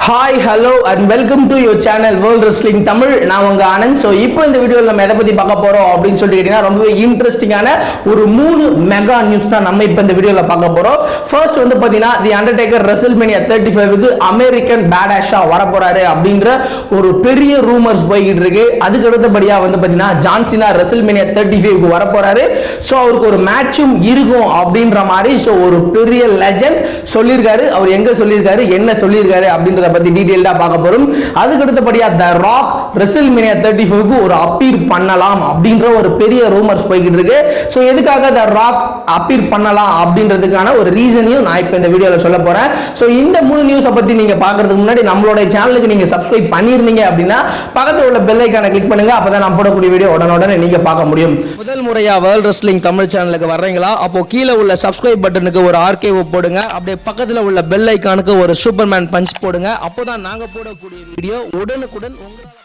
Hi hello and welcome to your channel world wrestling Tamil. நான் உங்க Anand. So இப்போ இந்த வீடியோவில் நம்ம எதை பற்றி பார்க்க போகிறோம் அப்படின்னு சொல்லிட்டு கேட்டீங்கன்னா ரொம்பவே இன்ட்ரெஸ்டிங்கான ஒரு 3 மெகா நியூஸ் தான் நம்ம இப்போ இந்த வீடியோவில் பார்க்க போகிறோம். ஃபர்ஸ்ட் வந்து பார்த்தீங்கன்னா தி அண்டர்டேக்கர் ரெசல்மேனியா 35க்கு அமெரிக்கன் பேடாஷா வரப்போறாரு அப்படின்ற ஒரு பெரிய ரூமர்ஸ் போய்கிட்டு இருக்கு. அதுக்கு அடுத்தபடியாக வந்து பார்த்தீங்கன்னா ஜான் சீனா ரெசல்மேனியா 35க்கு வரப்போறாரு. ஸோ அவருக்கு ஒரு மேட்சும் இருக்கும் அப்படின்ற மாதிரி ஸோ ஒரு பெரிய லெஜண்ட் சொல்லியிருக்காரு. அவர் எங்க சொல்லியிருக்காரு, என்ன சொல்லியிருக்காரு அப்படின்ற பத்தி டீடைலா பார்க்க போறோம். அதுக்கு அடுத்தபடியா தி ராக் ரெசல்மேனியா 35க்கு ஒரு அப்பீர் பண்ணலாம் அப்படின்ற ஒரு பெரிய ரூமர்ஸ் போயிட்டு இருக்கு. சோ எதுக்காக தி ராக் அப்பீர் பண்ணலாம் அப்படின்றதுக்கான ஒரு ரீசனையும் நான் இப்போ இந்த வீடியோல சொல்ல போறேன். சோ இந்த 3 நியூஸை பத்தி நீங்க பார்க்கிறதுக்கு முன்னாடி நம்மளோட சேனலுக்கு நீங்க சப்ஸ்கிரைப் பண்ணிருந்தீங்க அப்படின்னா பக்கத்துல உள்ள பெல் ஐகானை கிளிக் பண்ணுங்க. அப்பதான் நான் போடக்கூடிய வீடியோ உடனுடனே நீங்க பார்க்க முடியும். முதல் முறையா வேர்ல்ட் ரெஸ்லிங் தமிழ் சேனலுக்கு வர்றீங்களா, அப்போ கீழே உள்ள சப்ஸ்கிரைப் பட்டனுக்கு ஒரு ஆர்கேவ் போடுங்க. அப்படியே பக்கத்துல உள்ள பெல் ஐகானுக்கு ஒரு சூப்பர்மேன் பஞ்ச் போடுங்க. அப்போதான் நாங்க போடக்கூடிய வீடியோ உடனுக்குடன் உங்களுக்கு.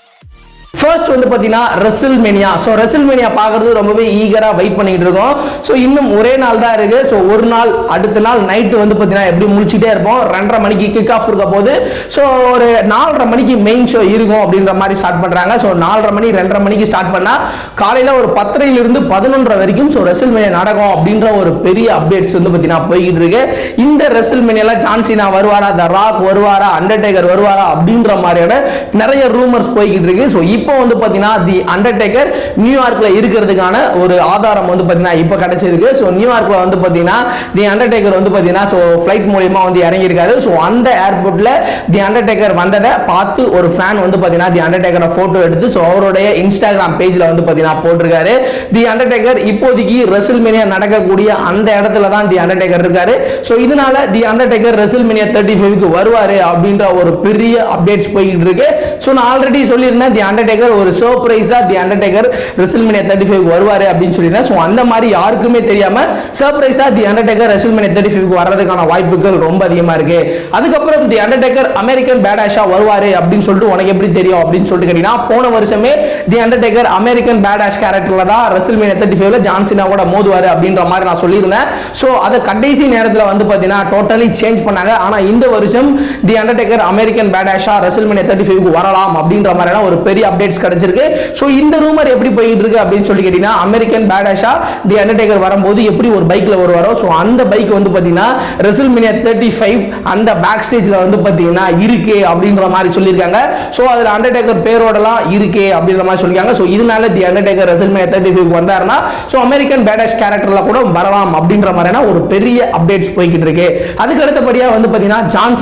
ஃபர்ஸ்ட் வந்து பார்த்தீங்கன்னா ரெசல்மேனியா. ஸோ ரெசல்மேனியா பார்க்கறது ரொம்பவே ஈகராக வெயிட் பண்ணிட்டு இருக்கோம். ஸோ இன்னும் ஒரே நாள் தான் இருக்கு. ஸோ ஒரு நாள் அடுத்த நாள் நைட்டு வந்து பார்த்தீங்கன்னா எப்படி முடிச்சுட்டே இருப்போம். 2:30 மணிக்கு கிக் ஆஃப் இருக்க போது. ஸோ ஒரு 4:30 மணிக்கு மெயின் ஷோ இருக்கும் அப்படின்ற மாதிரி ஸ்டார்ட் பண்றாங்க. ஸோ 4:30 மணி 2:30 மணிக்கு ஸ்டார்ட் பண்ணா காலையில ஒரு 10:30 11:30 வரைக்கும் ஸோ ரெசல்மேனியா நடக்கும் அப்படின்ற ஒரு பெரிய அப்டேட்ஸ் வந்து பார்த்தீங்கன்னா போய்கிட்டு இருக்கு. இந்த ரெசல்மேனியால ஜான் சீனா வருவாரா, தி ராக் வருவாரா, அண்டர்டேக்கர் வருவாரா அப்படின்ற மாதிரியான நிறைய ரூமர்ஸ் போய்கிட்டு இருக்கு. ஸோ இப்போ வந்து பாத்தீங்கன்னா தி அண்டர்டேக்கர் நியூயார்க்ல இருக்கிறதுக்கான ஒரு ஆதாரம் வந்து பாத்தீங்கன்னா இப்போ கிடைச்சிருக்கு. சோ நியூயார்க்ல வந்து பாத்தீங்கன்னா தி அண்டர்டேக்கர் வந்து பாத்தீங்கன்னா சோ ஃளைட் மூலமா வந்து இறங்கி இருக்காரு. சோ அந்த ஏர்போர்ட்ல தி அண்டர்டேக்கர் வந்ததை பார்த்து ஒரு ஃபேன் வந்து பாத்தீங்கன்னா தி அண்டர்டேக்கரை போட்டோ எடுத்து சோ அவருடைய இன்ஸ்டாகிராம் பேஜ்ல வந்து பாத்தீங்கன்னா போட்டிருக்காரு. தி அண்டர்டேக்கர் இப்போதைக்கு ரெசல்மேனியா நடக்கக்கூடிய அந்த இடத்துல தான் தி அண்டர்டேக்கர் இருக்காரு. சோ இதனால தி அண்டர்டேக்கர் ரெசல்மேனியா 35க்கு வருவாரு அப்படின்ற ஒரு பெரிய அப்டேட்ஸ் போயிட்டு இருக்கு. சோ நான் ஆல்ரெடி சொல்லியிருந்தேன் தி அண்டர்டேக்கர் ஒரு சர்ப்ரைஸா தி அண்டர்டேக்கர் ரெசல்மேனியா 35 வருவாரு அப்படின்னு சொல்லிருந்தேன். சோ அந்த மாதிரி யாருக்குமே தெரியாம சர்ப்ரைஸா தி அண்டர்டேக்கர் ரெசல்மேனியா 35க்கு வர்றதுக்கான வாய்ப்புகள் ரொம்ப அதிகமா இருக்கு. அதுக்கப்புறம் தி அண்டர்டேக்கர் அமெரிக்கன் பேடாஷா வருவாரு அப்படின்னு சொல்லிட்டு உனக்கு எப்படி தெரியும் அப்படின்னு சொல்லிட்டு கேட்டீங்கன்னா போன வருஷமே தி அண்டர்டேக்கர் அமெரிக்கன் பேடாஷ் கேரக்டர்ல தான் ரெசல்மேனியா 35ல ஜான் சீனா கூட மோதுவாரு அப்படின்ற மாதிரி நான் சொல்லியிருந்தேன். சோ அத கடைசி நேரத்துல வந்து பாத்தீங்கன்னா டோட்டலி சேஞ்ச் பண்ணாங்க. ஆனா இந்த வருஷம் தி அண்டர்டேக்கர் அமெரிக்கன் பேடாஷா ரெசல்மேனியா 35க்கு வரலாம் அப்படின்ற மாதிரியான ஒரு பெரிய அப்டேட்ஸ் கிடைச்சிருக்கு. சோ இந்த ரூமர் எப்படி போயிட்டு இருக்கு அப்படின்னு சொல்லி கேட்டீங்கன்னா அமெரிக்கன் பேடாஷா தி அண்டர்டேக்கர் வரும்போது எப்படி ஒரு பைக்ல வருவாரோ சோ அந்த பைக் வந்து பாத்தீங்கன்னா ரெசல்மேனியா 35 அந்த பேக் ஸ்டேஜ்ல வந்து பாத்தீங்கன்னா இருக்கு அப்படின்ற மாதிரி சொல்லிருக்காங்க. சோ அதுல அண்டர்டேக்கர் பேரோடலாம் இருக்கு அப்படின்ற மாதிரி சொல்லிருக்காங்க. சோ இதனால தி அண்டர்டேக்கர் ரெசல்மேனியா 35க்கு வந்தாருன்னா சோ அமெரிக்கன் பேடாஷ் கேரக்டர்ல கூட வரலாம் அப்படின்ற மாதிரியான ஒரு பெரிய அப்டேட்ஸ் போய்கிட்டு இருக்கு. அதுக்கு அடுத்தபடியா வந்து பாத்தீங்கன்னா ஜான்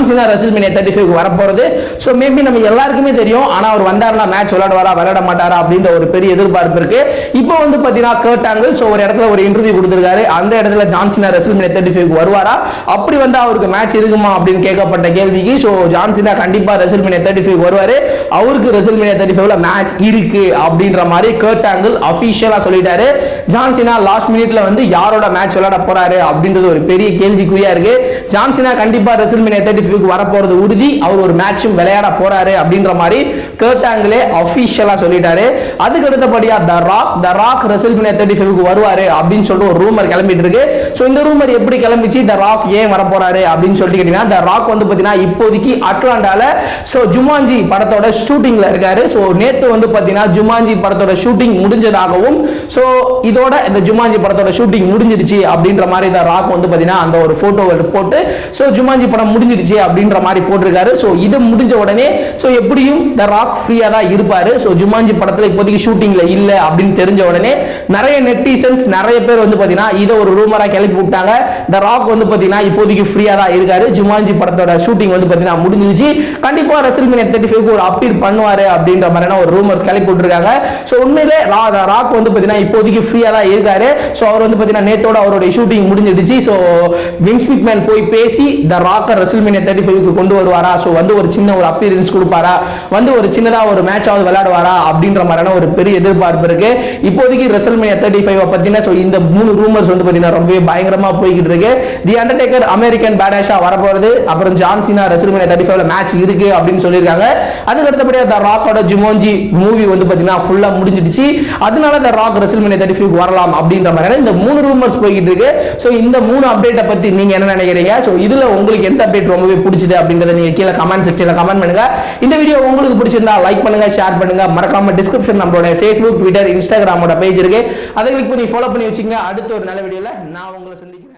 சீனா ரெசல்மேனியா 35க்கு வரப்போறது. சோ மேபி நம்ம எல்லாருக்குமே தெரியும். ஆனா அவர் வந்தாருன்னா மேட்ச் விளையாடுவாரா விளையாட மாட்டாரா அப்படின்ற ஒரு பெரிய எதிர்பார்ப்பு இருக்கு. இப்போ வந்து பாத்தீங்கன்னா கர்ட் ஆங்கிள் சோ ஒரு இடத்துல ஒரு இன்டர்வியூ கொடுத்திருக்காரு. அந்த இடத்துல ஜான் சீனா ரெசல்மேனியா 35க்கு வருவாரா, அப்படி வந்தா அவருக்கு மேட்ச் இருக்குமா அப்படின்னு கேட்கப்பட்ட கேள்விக்கு சோ ஜான் சீனா கண்டிப்பா ரெசல்மேனியா 35க்கு வருவாரு, அவருக்கு ரெசல்மேனியா 35ல மேட்ச் இருக்கு அப்படின்ற மாதிரி கர்ட் ஆங்கிள் அபிஷியலா சொல்லிட்டாரு. ஜான் சீனா லாஸ்ட் மினிட்ல வந்து யாரோட மேட்ச் விளையாட போறாரு அப்படின்றது ஒரு பெரிய கேள்விக்குறியா இருக்கு. ஜான் சீனா கண்டிப்பா ரெசல்மேனியா 35க்கு வர போறது உறுதி, அவர் ஒரு மேட்சும் விளையாட போறாரு அப்படின்ற மாதிரி கர்ட் ஆங்கிள் அபிஷியலா சொல்லிட்டாரு. அதுக்கு அடுத்தபடியா தி ராக் ரெசல்மேனியா 35க்கு வருவாரு அப்படின்னு சொல்லிட்டு ஒரு ரூமர் கிளம்பிட்டு இருக்கு. சோ இந்த ரூமர் எப்படி கிளம்பிச்சு, தி ராக் ஏன் வர போறாரு அப்படின்னு சொல்லிட்டு கேட்டீங்கன்னா தி ராக் வந்து பாத்தீங்கன்னா இப்போதைக்கு அட்லாண்டால சோ ஜுமான்ஜி படத்தோட ஷூட்டிங்ல இருக்காரு. சோ நேத்து வந்து பாத்தீங்கன்னா ஜுமான்ஜி படத்தோட ஷூட்டிங் முடிஞ்சதாகவும் சோ இதோட இந்த ஜுமான்ஜி படத்தோட ஷூட்டிங் முடிஞ்சிருச்சு அப்படின்ற மாதிரி தி ராக் வந்து பாத்தீங்கன்னா அந்த ஒரு போட்டோவை போட்டு சோ ஜுமான்ஜி படம் முடிஞ்சிருச்சு அப்படின்ற மாதிரி போட்டிருக்காரு. சோ இது முடிஞ்ச உடனே சோ எப்படியும் தி ராக் ஃப்ரீயா தான் இருப்பாரு. சோ ஜுமான்ஜி படத்துல இப்போதைக்கு ஷூட்டிங்ல இல்ல அப்படின்னு தெரிஞ்ச உடனே நிறைய நெட்டிசன்ஸ் நிறைய பேர் வந்து பாத்தீங்கன்னா இத ஒரு ரூமரா கிளப்பி விட்டாங்க. தி ராக் வந்து பாத்தீங்கன்னா இப்போதைக்கு ஃப்ரீயா தான் இருக்காரு, ஜுமான்ஜி படத்தோட ஷூட்டிங் வந்து பாத்தீங்கன்னா முடிஞ்சிருச்சு, கண்டிப்பா ரெசல்மேனியா 35க்கு ஒரு அப்பீர் பண்ணுவாரு அப்படின்ற மாதிரியான ஒரு ரூமர்ஸ் கிளப்பி விட்டுருக்காங்க. சோ உண்மையிலே ராக் வந்து பாத்தீங்கன்னா இப்போதைக்கு ஃப்ரீயா தான் இருக்காரு. சோ அவர் வந்து பாத்தீங்கன்னா நேத்தோட அவருடைய ஷூட்டிங் முடிஞ்சிடுச்சு. சோ வின்ஸ் மெக்மேன் போய் பேசி தி ராக் ரெசல்மேனியா 35க்கு கொண்டு வருவாரா, சோ வந்து ஒரு சின்ன ஒரு அப்பீரன்ஸ் கொடுப்பாரா, வந்து ஒரு சின்னதா ஒரு மேட்ச் ஆவது விளையாடுவாரா அப்படின்ற மாதிரியான ஒரு பெரிய எதிர்பார்ப்பு இருக்கு. இப்போதைக்கு ரெசல்மேனியா 35 பத்தின சோ இந்த 3 ரூமர்ஸ் வந்து பாத்தீங்கன்னா ரொம்பவே பயங்கரமா போய்கிட்டு இருக்கு. தி அண்டர்டேக்கர் அமெரிக்கன் பேடாஷா வரப்போறது, அப்புறம் ஜான் சீனா ரெசல்மேனியா 35ல மேட்ச் இருக்கு அப்படின்னு சொல்லியிருக்காங்க. அதுக்கு அடுத்தபடியா த ராக்கோட ஜுமோன்ஜி மூவி வந்து பாத்தீங்கன்னா ஃபுல்லா முடிஞ்சிடுச்சு. அதனால த ராக் ரெசல்மேனியா 35 வரலாம் அப்படின்ற மாதிரி இந்த 3 ரூமர்ஸ் போய்கிட்டு இருக்கு. சோ இந்த 3 அப்டேட்டை பத்தி நீங்க என்ன நினைக்கிறீங்க? சோ இதுல உங்களுக்கு எந்த அப்டேட் ரொம்பவே பிடிச்சது அப்படிங்கறத நீங்க கீழ கமெண்ட் செக்ஷன்ல கமெண்ட் பண்ணுங்க. இந்த வீடியோ உங்களுக்கு பிடிச்சிருந்தா லைக் பண்ணுங்க, ஷேர் பண்ணுங்க. மறக்காம டிஸ்கிரிப்ஷன் நம்மளோட Facebook, Twitter, Instagram பேஜ் இருக்கு. அதை கிளிக் பண்ணி ஃபாலோ பண்ணி வச்சுங்க. அடுத்த ஒரு நல்ல வீடியோல நான் உங்களை சந்திக்கிறேன்.